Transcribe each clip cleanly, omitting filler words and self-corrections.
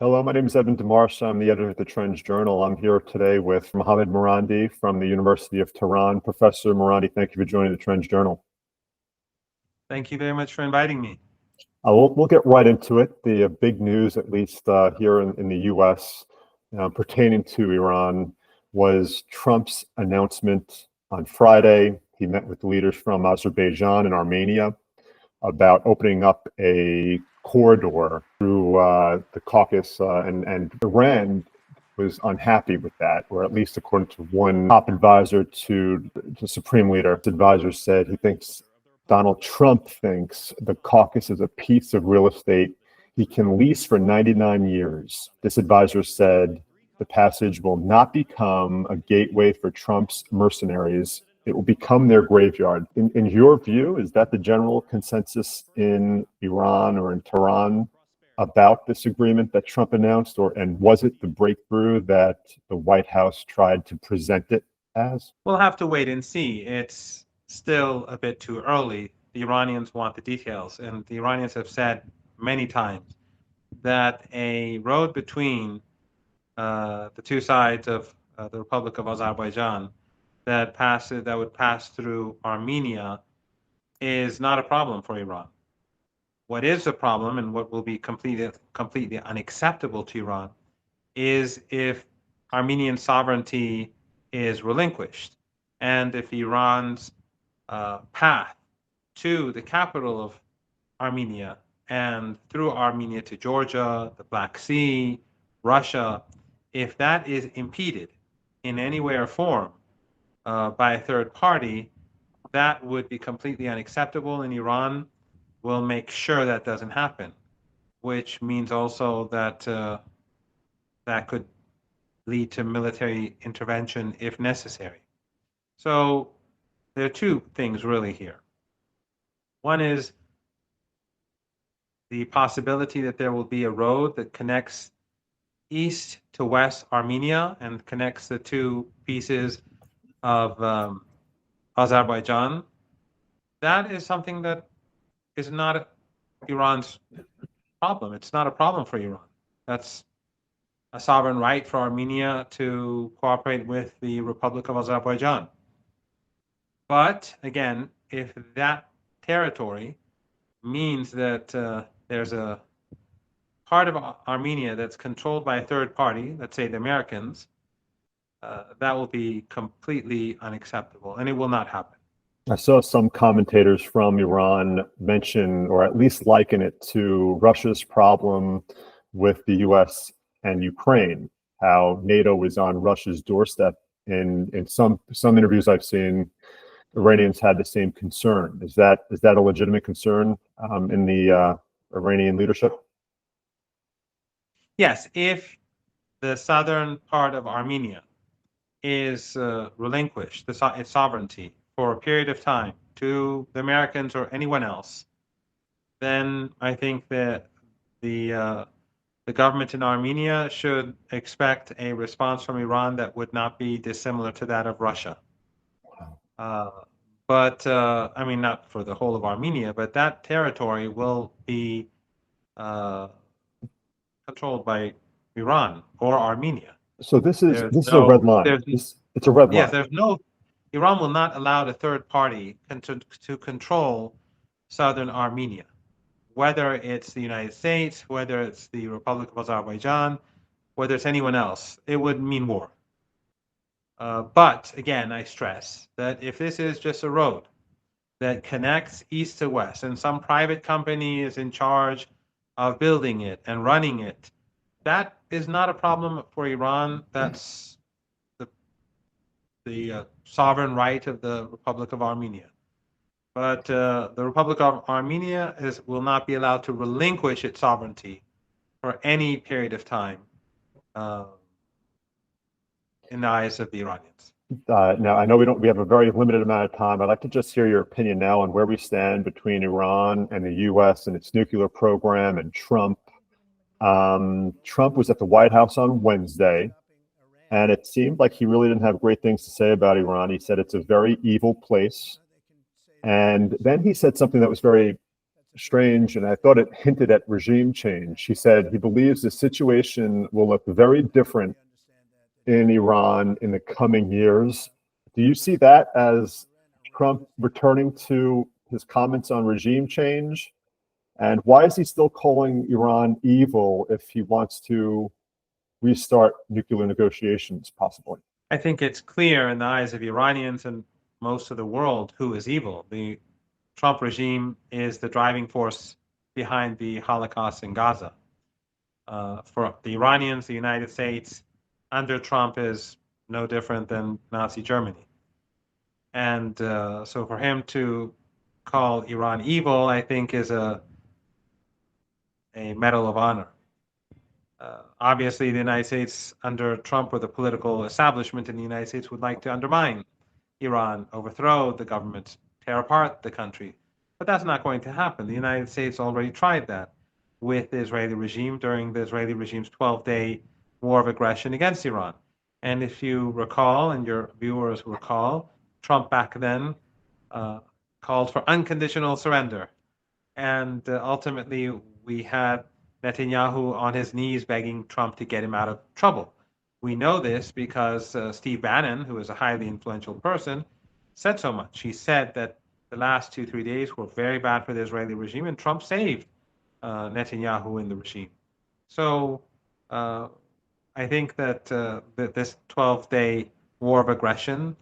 Hello, my name is Evan Demarche. I'm the editor of the Trends Journal. I'm here today with Mohammad Marandi from the University of Tehran. Professor Marandi, thank you for joining the Trends Journal. Thank you very much for inviting me. We'll get right into it. The big news, at least here in the U.S., pertaining to Iran was Trump's announcement on Friday. He met with leaders from Azerbaijan and Armenia about opening up a corridor through the Caucasus, and Iran was unhappy with that, or at least according to one top advisor to the Supreme Leader. The advisor said he thinks Donald Trump thinks the Caucasus is a piece of real estate he can lease for 99 years. This advisor said the passage will not become a gateway for Trump's mercenaries. It will become their graveyard. In your view, is that the general consensus in Iran or in Tehran about this agreement that Trump announced, and was it the breakthrough that the White House tried to present it as? We'll have to wait and see. It's still a bit too early. The Iranians want the details, and the Iranians have said many times that a road between the two sides of the Republic of Azerbaijan that would pass through Armenia is not a problem for Iran. What is a problem, and what will be completely unacceptable to Iran, is if Armenian sovereignty is relinquished, and if Iran's path to the capital of Armenia and through Armenia to Georgia, the Black Sea, Russia, if that is impeded in any way or form by a third party, that would be completely unacceptable, and Iran will make sure that doesn't happen, which means also that that could lead to military intervention if necessary. So there are two things really here. One is the possibility that there will be a road that connects east to west Armenia and connects the two pieces of Azerbaijan. That is something that is not Iran's problem. It's not a problem for Iran. That's a sovereign right for Armenia to cooperate with the Republic of Azerbaijan. But again, if that territory means that there's a part of Armenia that's controlled by a third party, let's say the Americans, that will be completely unacceptable, and it will not happen. I saw some commentators from Iran mention, or at least liken it to Russia's problem with the U.S. and Ukraine, how NATO is on Russia's doorstep. In some interviews I've seen, Iranians had the same concern. Is that a legitimate concern in the Iranian leadership? Yes, if the southern part of Armenia is relinquished, its sovereignty, for a period of time to the Americans or anyone else, then I think that the government in Armenia should expect a response from Iran that would not be dissimilar to that of Russia. But I mean, not for the whole of Armenia, but that territory will be controlled by Iran or Armenia. So this is a red line. It's a red line. Yes, Iran will not allow the third party to control southern Armenia, whether it's the United States, whether it's the Republic of Azerbaijan, whether it's anyone else. It would mean war. But again, I stress that if this is just a road that connects east to west, and some private company is in charge of building it and running it, that is not a problem for Iran. That's the sovereign right of the Republic of Armenia. But the Republic of Armenia will not be allowed to relinquish its sovereignty for any period of time in the eyes of the Iranians. Now, I know we have a very limited amount of time. I'd like to just hear your opinion now on where we stand between Iran and the U.S. and its nuclear program and Trump. Trump was at the White House on Wednesday, and it seemed like he really didn't have great things to say about Iran. He said it's a very evil place. And then he said something that was very strange, and I thought it hinted at regime change. He said he believes the situation will look very different in Iran in the coming years. Do you see that as Trump returning to his comments on regime change? And why is he still calling Iran evil if he wants to restart nuclear negotiations, possibly? I think it's clear in the eyes of Iranians and most of the world who is evil. The Trump regime is the driving force behind the Holocaust in Gaza. For the Iranians, the United States under Trump is no different than Nazi Germany. And so for him to call Iran evil, I think is a medal of honor. Obviously, the United States under Trump or the political establishment in the United States would like to undermine Iran, overthrow the government, tear apart the country. But that's not going to happen. The United States already tried that with the Israeli regime during the Israeli regime's 12-day war of aggression against Iran. And if you recall, and your viewers recall, Trump back then called for unconditional surrender. And ultimately, we had Netanyahu on his knees begging Trump to get him out of trouble. We know this because Steve Bannon, who is a highly influential person, said so much. He said that the last 2-3 days were very bad for the Israeli regime, and Trump saved Netanyahu in the regime. So I think that this 12-day war of aggression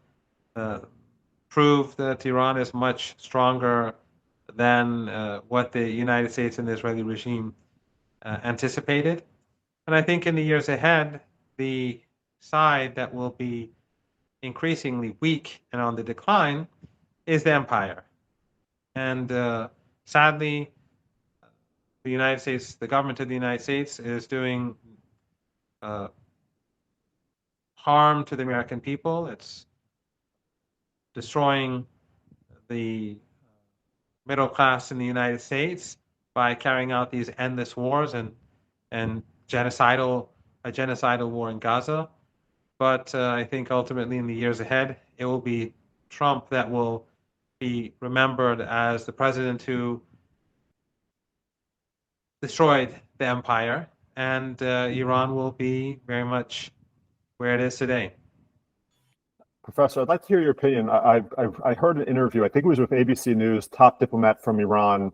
proved that Iran is much stronger than what the United States and the Israeli regime anticipated. And I think in the years ahead, the side that will be increasingly weak and on the decline is the empire. And sadly, the United States, the government of the United States is doing harm to the American people. It's destroying the middle class in the United States by carrying out these endless wars and genocidal war in Gaza. But I think ultimately in the years ahead, it will be Trump that will be remembered as the president who destroyed the empire, and Iran will be very much where it is today. Professor, I'd like to hear your opinion. I heard an interview, I think it was with ABC News, top diplomat from Iran.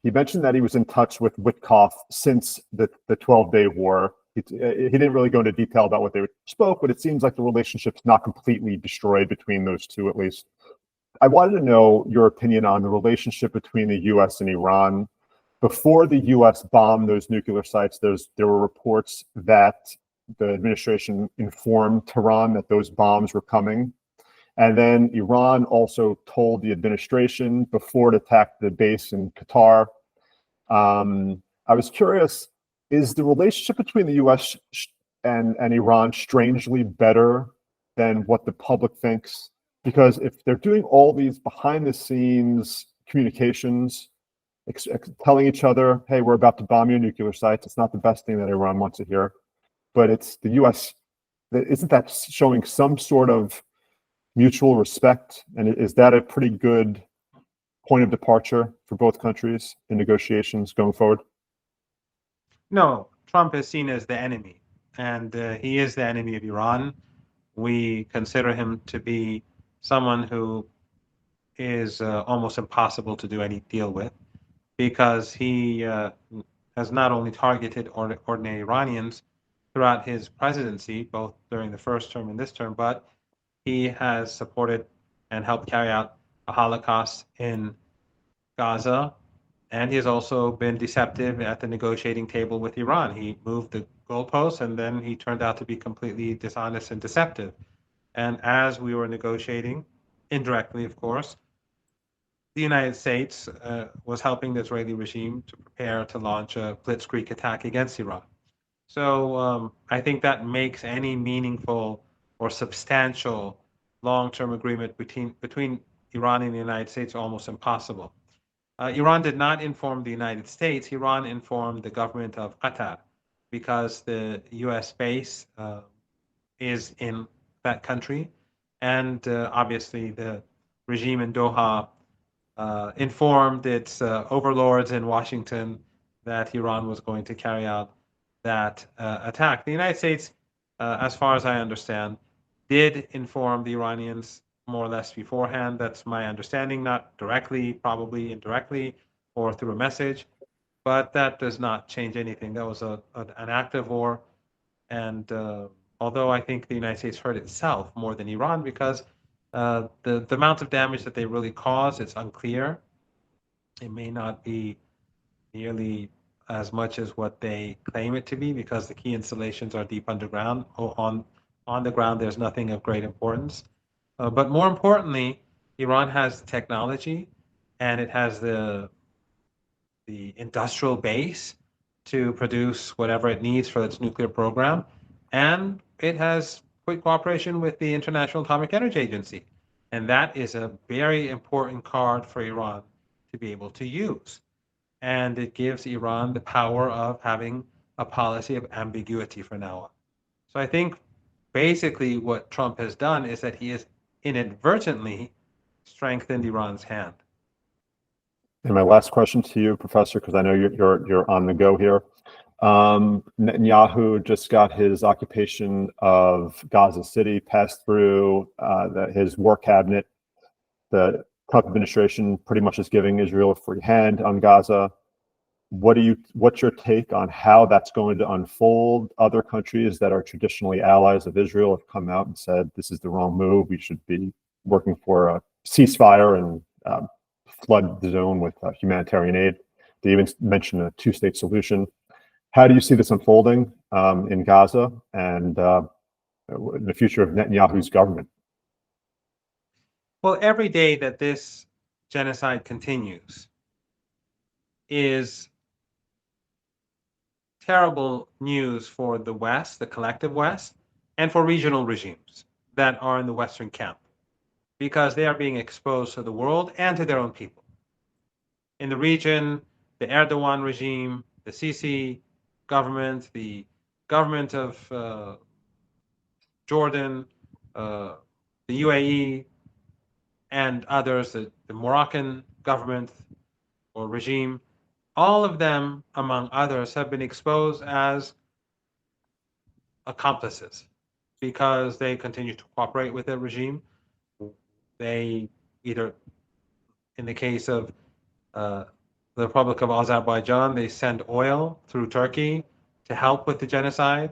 He mentioned that he was in touch with Witkoff since the 12-day war. He didn't really go into detail about what they spoke, but it seems like the relationship's not completely destroyed between those two, at least. I wanted to know your opinion on the relationship between the U.S. and Iran. Before the U.S. bombed those nuclear sites, there were reports that the administration informed Tehran that those bombs were coming. And then Iran also told the administration before it attacked the base in Qatar. I was curious, is the relationship between the U.S. and Iran strangely better than what the public thinks? Because if they're doing all these behind-the-scenes communications, telling each other, hey, we're about to bomb your nuclear sites, it's not the best thing that Iran wants to hear. But it's the U.S., isn't that showing some sort of mutual respect? And is that a pretty good point of departure for both countries in negotiations going forward? No, Trump is seen as the enemy, and he is the enemy of Iran. We consider him to be someone who is almost impossible to do any deal with, because he has not only targeted ordinary Iranians throughout his presidency, both during the first term and this term, but he has supported and helped carry out a Holocaust in Gaza, and he has also been deceptive at the negotiating table with Iran. He moved the goalposts, and then he turned out to be completely dishonest and deceptive. And as we were negotiating, indirectly, of course, the United States was helping the Israeli regime to prepare to launch a blitzkrieg attack against Iran. So I think that makes any meaningful or substantial long-term agreement between Iran and the United States almost impossible. Iran did not inform the United States. Iran informed the government of Qatar, because the U.S. base is in that country, and obviously the regime in Doha informed its overlords in Washington that Iran was going to carry out that attack. The United States, as far as I understand, did inform the Iranians more or less beforehand. That's my understanding, not directly, probably indirectly, or through a message. But that does not change anything. That was an act of war. And although I think the United States hurt itself more than Iran because the amount of damage that they really caused, it's unclear. It may not be nearly as much as what they claim it to be because the key installations are deep underground. On the ground, there's nothing of great importance. But more importantly, Iran has technology and it has the industrial base to produce whatever it needs for its nuclear program. And it has quick cooperation with the International Atomic Energy Agency. And that is a very important card for Iran to be able to use. And it gives Iran the power of having a policy of ambiguity for now on. So I think basically what Trump has done is that he has inadvertently strengthened Iran's hand. And my last question to you, Professor, because I know you're on the go here. Netanyahu just got his occupation of Gaza City passed through. His war cabinet, the Trump administration, pretty much is giving Israel a free hand on Gaza. What's your take on how that's going to unfold? Other countries that are traditionally allies of Israel have come out and said this is the wrong move. We should be working for a ceasefire and flood the zone with humanitarian aid. They even mentioned a two-state solution. How do you see this unfolding in Gaza and the future of Netanyahu's government? Well, every day that this genocide continues is terrible news for the West, the collective West, and for regional regimes that are in the Western camp, because they are being exposed to the world and to their own people. In the region, the Erdogan regime, the Sisi government, the government of Jordan, the UAE, and others, the Moroccan government or regime, all of them, among others, have been exposed as accomplices because they continue to cooperate with the regime. They either, in the case of the Republic of Azerbaijan, they send oil through Turkey to help with the genocide.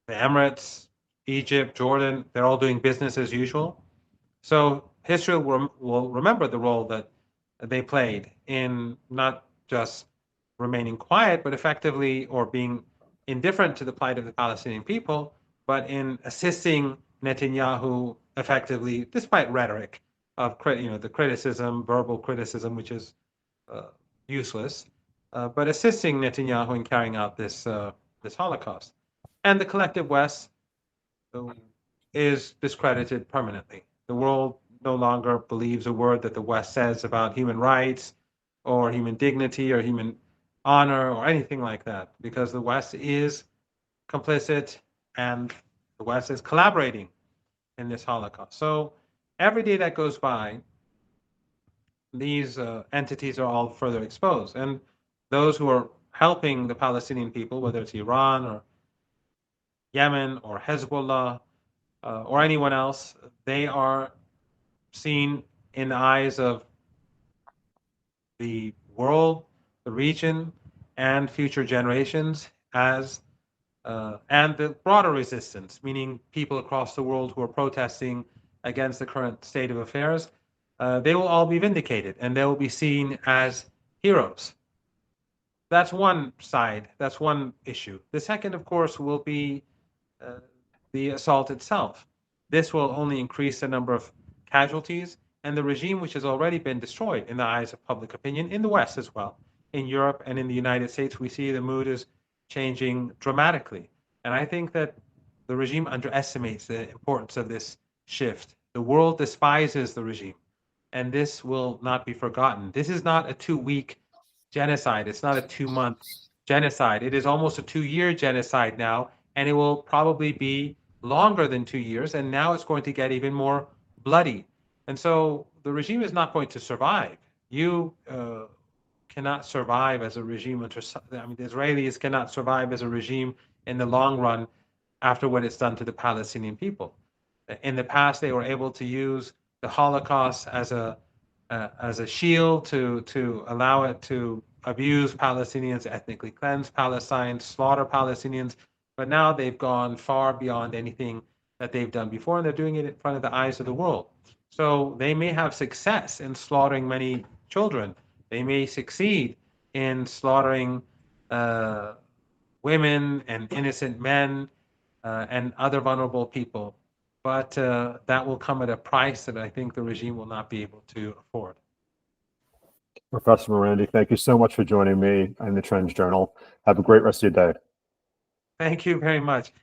The Emirates, Egypt, Jordan, they're all doing business as usual. So history will remember the role that they played in not just remaining quiet, but effectively, or being indifferent to the plight of the Palestinian people, but in assisting Netanyahu effectively, despite rhetoric of the criticism, verbal criticism, which is useless, but assisting Netanyahu in carrying out this Holocaust. And the collective West is discredited permanently. The world no longer believes a word that the West says about human rights or human dignity or human honor or anything like that, because the West is complicit and the West is collaborating in this Holocaust. So every day that goes by, these entities are all further exposed. And those who are helping the Palestinian people, whether it's Iran or Yemen or Hezbollah or anyone else, they are seen in the eyes of the world, the region, and future generations as and the broader resistance, meaning people across the world who are protesting against the current state of affairs, they will all be vindicated and they will be seen as heroes. That's one side, that's one issue. The second, of course, will be the assault itself. This will only increase the number of casualties, and the regime, which has already been destroyed in the eyes of public opinion in the West as well. In Europe and in the United States, we see the mood is changing dramatically. And I think that the regime underestimates the importance of this shift. The world despises the regime, and this will not be forgotten. This is not a 2-week genocide. It's not a 2-month genocide. It is almost a 2-year genocide now, and it will probably be longer than 2 years. And now it's going to get even more bloody. And so the regime is not going to survive. You cannot survive as a regime. I mean, the Israelis cannot survive as a regime in the long run after what it's done to the Palestinian people. In the past, they were able to use the Holocaust as a shield to allow it to abuse Palestinians, ethnically cleanse Palestine, slaughter Palestinians. But now they've gone far beyond anything that they've done before, and they're doing it in front of the eyes of the world. So they may have success in slaughtering many children. They may succeed in slaughtering women and innocent men and other vulnerable people. But that will come at a price that I think the regime will not be able to afford. Professor Marandi, thank you so much for joining me in the Trends Journal. Have a great rest of your day. Thank you very much.